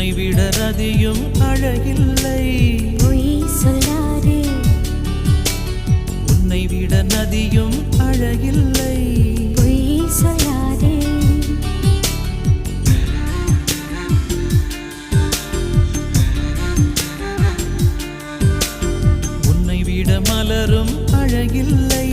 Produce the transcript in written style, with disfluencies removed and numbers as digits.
உன்னை விட ரதியும் அழகில்லை. பொய் சொல்லாதே. உன்னை விட நதியும் அழகில்லை. பொய் சொல்லாதே. உன்னை விட மலரும் அழகில்லை.